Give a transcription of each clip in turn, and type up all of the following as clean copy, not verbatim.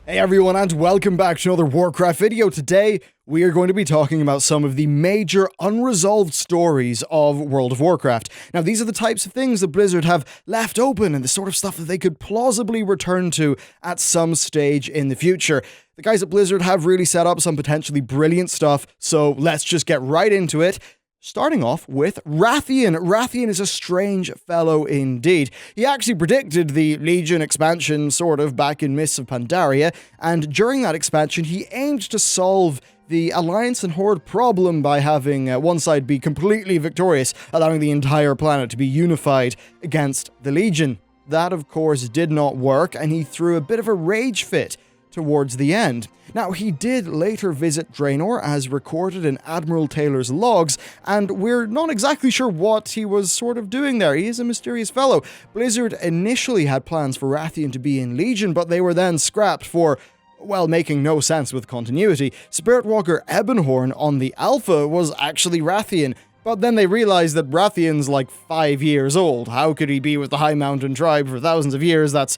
Hey everyone, and welcome back to another Warcraft video. Today, we are going to be talking about some of the major unresolved stories of World of Warcraft. Now, these are the types of things that Blizzard have left open and the sort of stuff that they could plausibly return to at some stage in the future. The guys at Blizzard have really set up some potentially brilliant stuff, so let's just get right into it. Starting off with Rathian. Rathian is a strange fellow indeed. He actually predicted the Legion expansion sort of back in Mists of Pandaria, and during that expansion he aimed to solve the Alliance and Horde problem by having one side be completely victorious, allowing the entire planet to be unified against the Legion. That of course did not work, and he threw a bit of a rage fit towards the end. Now, he did later visit Draenor as recorded in Admiral Taylor's logs, and we're not exactly sure what he was sort of doing there. He is a mysterious fellow. Blizzard initially had plans for Rathian to be in Legion, but they were then scrapped for, well, making no sense with continuity. Spiritwalker Ebonhorn on the Alpha was actually Rathian, but then they realized that Rathian's like 5 years old. How could he be with the High Mountain tribe for thousands of years? That's,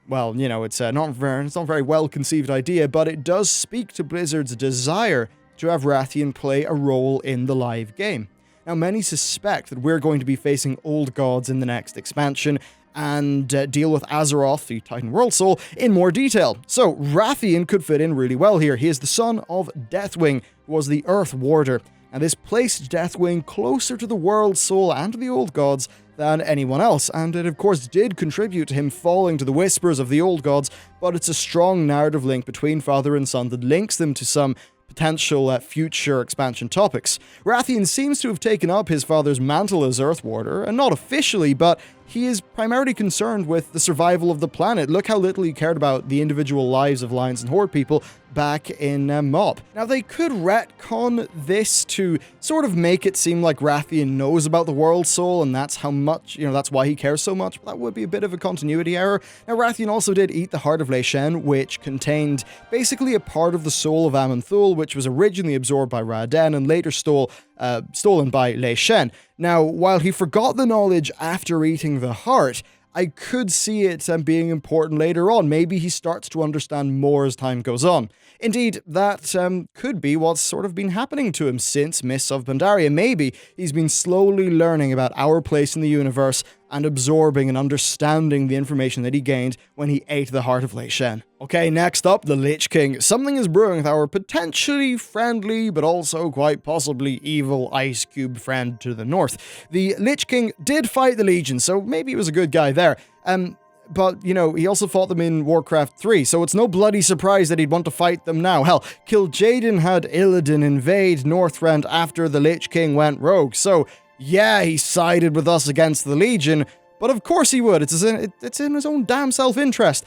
well, you know, it's not a very well-conceived idea, but it does speak to Blizzard's desire to have Rathian play a role in the live game. Now, many suspect that we're going to be facing old gods in the next expansion and deal with Azeroth, the Titan World Soul, in more detail. So, Rathian could fit in really well here. He is the son of Deathwing, who was the Earth Warder, and this placed Deathwing closer to the World Soul and to the old gods than anyone else, and it of course did contribute to him falling to the whispers of the old gods, but it's a strong narrative link between father and son that links them to some potential future expansion topics. Rathian seems to have taken up his father's mantle as Earth Warder, and not officially, but he is primarily concerned with the survival of the planet. Look how little he cared about the individual lives of Lions and Horde people back in MoP. Now, they could retcon this to sort of make it seem like Rathian knows about the World Soul, and that's how much, that's why he cares so much. That would be a bit of a continuity error. Now, Rathian also did eat the Heart of Lich-King, which contained basically a part of the soul of Aman'Thul, which was originally absorbed by Raden and later stolen by Lich-King. Now, while he forgot the knowledge after eating the heart, I could see it being important later on. Maybe he starts to understand more as time goes on. Indeed, that could be what's sort of been happening to him since Mists of Pandaria. Maybe he's been slowly learning about our place in the universe and absorbing and understanding the information that he gained when he ate the Heart of Lich-King. Okay, next up, the Lich King. Something is brewing with our potentially friendly, but also quite possibly evil Ice Cube friend to the north. The Lich King did fight the Legion, so maybe he was a good guy there. But, he also fought them in Warcraft 3, so it's no bloody surprise that he'd want to fight them now. Hell, Kil'jaeden had Illidan invade Northrend after the Lich King went rogue, so yeah, he sided with us against the Legion, but of course he would. It's in his own damn self-interest.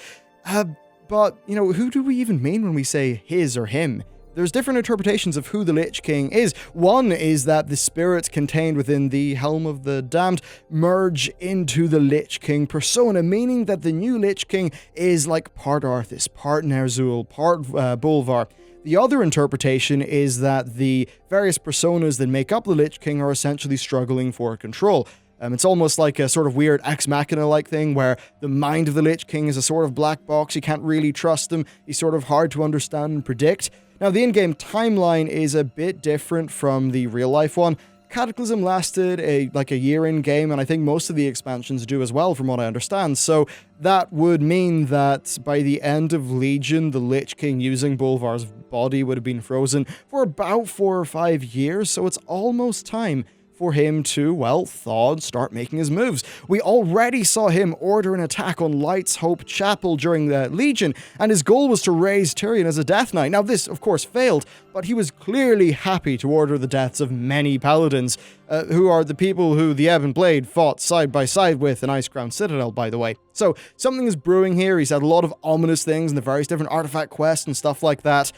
But, who do we even mean when we say his or him? There's different interpretations of who the Lich King is. One is that the spirits contained within the Helm of the Damned merge into the Lich King persona, meaning that the new Lich King is like part Arthas, part Ner'zhul, part Bolvar. The other interpretation is that the various personas that make up the Lich King are essentially struggling for control. It's almost like a sort of weird Ex Machina-like thing where the mind of the Lich King is a sort of black box. You can't really trust him. He's sort of hard to understand and predict. Now, the in-game timeline is a bit different from the real-life one. Cataclysm lasted a year in-game, and I think most of the expansions do as well, from what I understand. So that would mean that by the end of Legion, the Lich King using Bolvar's body would have been frozen for about 4 or 5 years, so it's almost time for him to, well, thaw and start making his moves. We already saw him order an attack on Light's Hope Chapel during the Legion, and his goal was to raise Tyrion as a Death Knight. Now, this, of course, failed, but he was clearly happy to order the deaths of many paladins, who are the people who the Ebon Blade fought side by side with in Icecrown Citadel, by the way. So, something is brewing here. He's had a lot of ominous things in the various different artifact quests and stuff like that.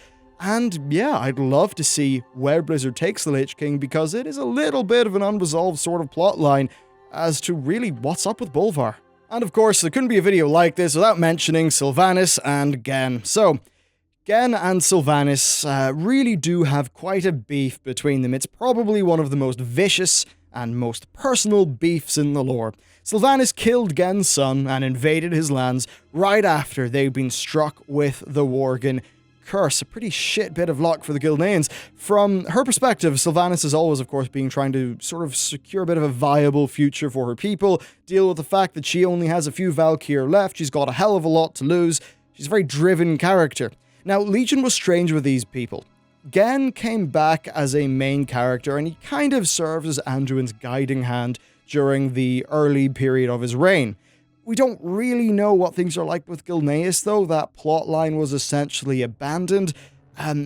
And yeah, I'd love to see where Blizzard takes the Lich King, because it is a little bit of an unresolved sort of plotline as to really what's up with Bolvar. And of course, there couldn't be a video like this without mentioning Silvanus and Genn. So, Genn and Silvanus really do have quite a beef between them. It's probably one of the most vicious and most personal beefs in the lore. Silvanus killed Gen's son and invaded his lands right after they'd been struck with the Worgen curse. A pretty shit bit of luck for the Gilneans. From her perspective, Silvanus is always, of course, trying to sort of secure a bit of a viable future for her people, deal with the fact that she only has a few Valkyr left, she's got a hell of a lot to lose. She's a very driven character. Now, Legion was strange with these people. Gen came back as a main character, and he kind of served as Anduin's guiding hand during the early period of his reign. We don't really know what things are like with Gilneas, though. That plotline was essentially abandoned.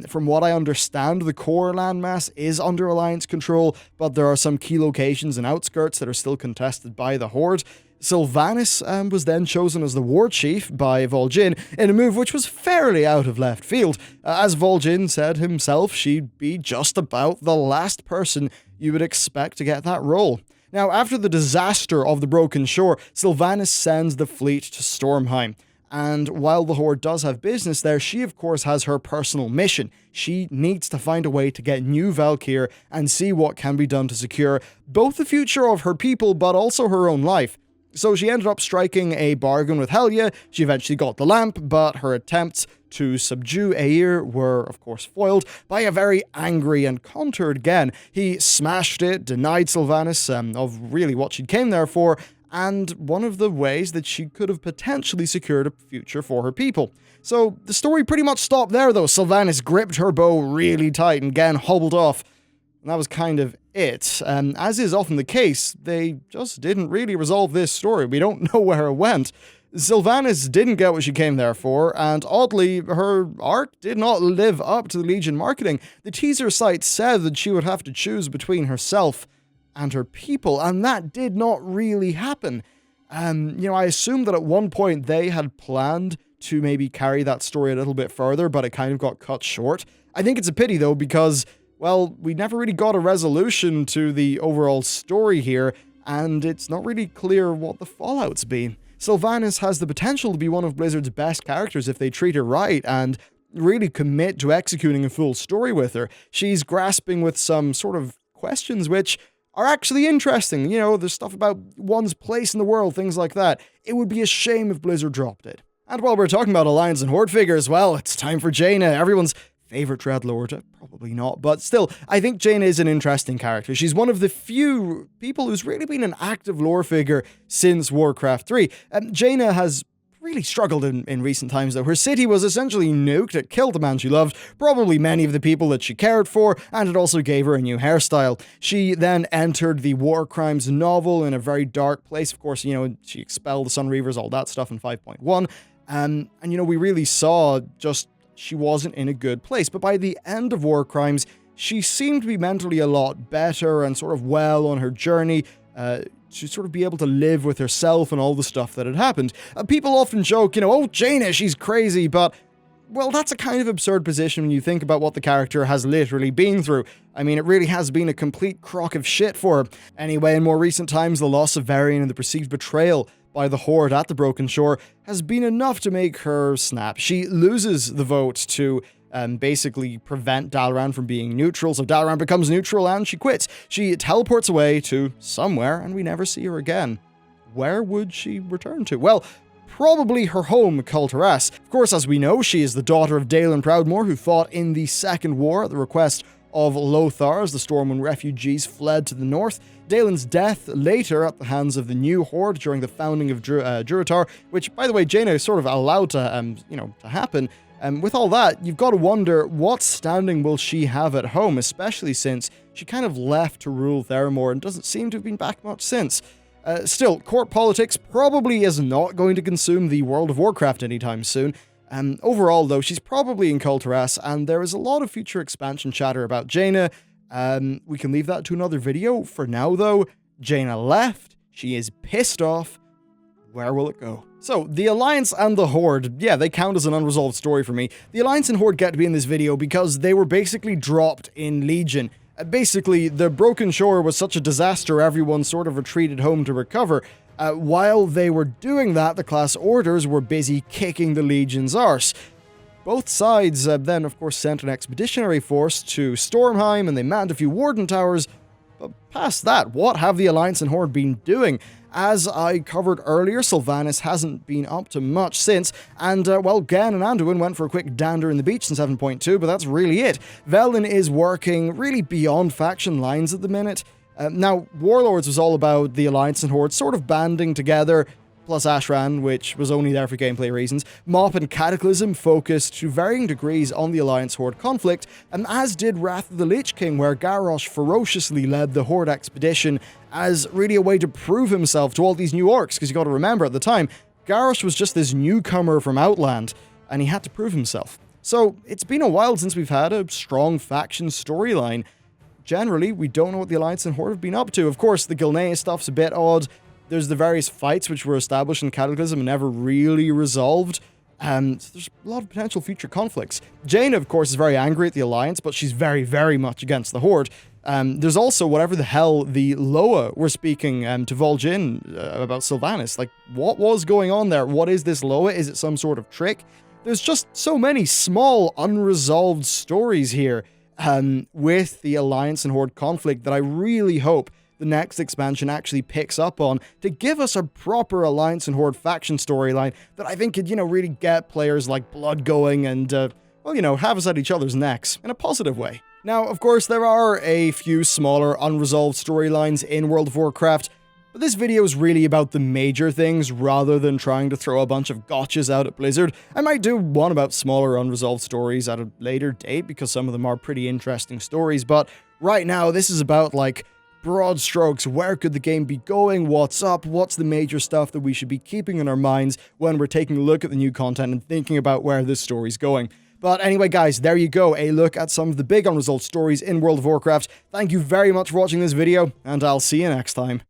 From what I understand, the core landmass is under Alliance control, but there are some key locations and outskirts that are still contested by the Horde. Silvanus was then chosen as the war chief by Vol'jin in a move which was fairly out of left field. As Vol'jin said himself, she'd be just about the last person you would expect to get that role. Now, after the disaster of the Broken Shore, Silvanus sends the fleet to Stormheim. And while the Horde does have business there, she of course has her personal mission. She needs to find a way to get new Valkyr and see what can be done to secure both the future of her people, but also her own life. So she ended up striking a bargain with Helya. She eventually got the lamp, but her attempts to subdue Aer were, of course, foiled by a very angry and contoured Gen. He smashed it, denied Silvanus of really what she came there for, and one of the ways that she could have potentially secured a future for her people. So the story pretty much stopped there, though. Silvanus gripped her bow really tight and Gen hobbled off. And that was kind of it. As is often the case, they just didn't really resolve this story. We don't know where it went. Silvanus didn't get what she came there for, and oddly, her arc did not live up to the Legion marketing. The teaser site said that she would have to choose between herself and her people, and that did not really happen. I assume that at one point they had planned to maybe carry that story a little bit further, but it kind of got cut short. I think it's a pity, though, because, well, we never really got a resolution to the overall story here, and it's not really clear what the fallout's been. Silvanus has the potential to be one of Blizzard's best characters if they treat her right and really commit to executing a full story with her. She's grasping with some sort of questions which are actually interesting. You know, there's stuff about one's place in the world, things like that. It would be a shame if Blizzard dropped it. And while we're talking about Alliance and Horde figures, well, it's time for Jaina, everyone's favorite Dreadlord. Probably not, but still, I think Jaina is an interesting character. She's one of the few people who's really been an active lore figure since Warcraft 3. Jaina has really struggled in recent times, though. Her city was essentially nuked, it killed the man she loved, probably many of the people that she cared for, and it also gave her a new hairstyle. She then entered the War Crimes novel in a very dark place. Of course, she expelled the Sunreavers, all that stuff in 5.1. And, we really saw just she wasn't in a good place. But by the end of War Crimes, she seemed to be mentally a lot better and sort of well on her journey to sort of be able to live with herself and all the stuff that had happened. People often joke, oh, Jaina, she's crazy, but, well, that's a kind of absurd position when you think about what the character has literally been through. I mean, it really has been a complete crock of shit for her. Anyway, in more recent times, the loss of Varian and the perceived betrayal by the Horde at the Broken Shore has been enough to make her snap. She loses the vote to basically prevent Dalaran from being neutral, so Dalaran becomes neutral and she quits. She teleports away to somewhere and we never see her again. Where would she return to? Well, probably her home, Kul Tiras. Of course, as we know, she is the daughter of Dalen Proudmoore, who fought in the Second War at the request of Lothar as the Stormwind refugees fled to the north. Dalen's death later at the hands of the new Horde during the founding of Durotar, which, by the way, Jaina sort of allowed to, to happen. With all that, you've got to wonder what standing will she have at home, especially since she kind of left to rule Theramore and doesn't seem to have been back much since. Still, court politics probably is not going to consume the World of Warcraft anytime soon. Overall, though, she's probably in Kul Tiras, and there is a lot of future expansion chatter about Jaina. We can leave that to another video. For now, though, Jaina left. She is pissed off. Where will it go? So, the Alliance and the Horde, yeah, they count as an unresolved story for me. The Alliance and Horde get to be in this video because they were basically dropped in Legion. Basically, the Broken Shore was such a disaster, everyone sort of retreated home to recover. While they were doing that, the class orders were busy kicking the Legion's arse. Both sides then, of course, sent an expeditionary force to Stormheim, and they manned a few Warden Towers. But past that, what have the Alliance and Horde been doing? As I covered earlier, Silvanus hasn't been up to much since, and, well, Gen and Anduin went for a quick dander in the beach in 7.2, but that's really it. Veldin is working really beyond faction lines at the minute. Now, Warlords was all about the Alliance and Horde sort of banding together, plus Ashran, which was only there for gameplay reasons. Mop and Cataclysm focused to varying degrees on the Alliance-Horde conflict, and as did Wrath of the Lich King, where Garrosh ferociously led the Horde expedition as really a way to prove himself to all these new orcs, because you gotta remember, at the time, Garrosh was just this newcomer from Outland, and he had to prove himself. So, it's been a while since we've had a strong faction storyline. Generally, we don't know what the Alliance and Horde have been up to. Of course, the Gilneas stuff's a bit odd. There's the various fights which were established in Cataclysm and never really resolved. So there's a lot of potential future conflicts. Jaina, of course, is very angry at the Alliance, but she's very, very much against the Horde. There's also whatever the hell the Loa were speaking to Vol'jin about Silvanus. Like, what was going on there? What is this Loa? Is it some sort of trick? There's just so many small, unresolved stories here with the Alliance and Horde conflict that I really hope the next expansion actually picks up on to give us a proper Alliance and Horde faction storyline that I think could, really get players like Blood going and, have us at each other's necks in a positive way. Now, of course, there are a few smaller unresolved storylines in World of Warcraft, but this video is really about the major things rather than trying to throw a bunch of gotchas out at Blizzard. I might do one about smaller unresolved stories at a later date because some of them are pretty interesting stories, but right now this is about, broad strokes, where could the game be going, what's up, what's the major stuff that we should be keeping in our minds when we're taking a look at the new content and thinking about where this story's going. But anyway, guys, there you go, a look at some of the big unresolved stories in World of Warcraft. Thank you very much for watching this video, and I'll see you next time.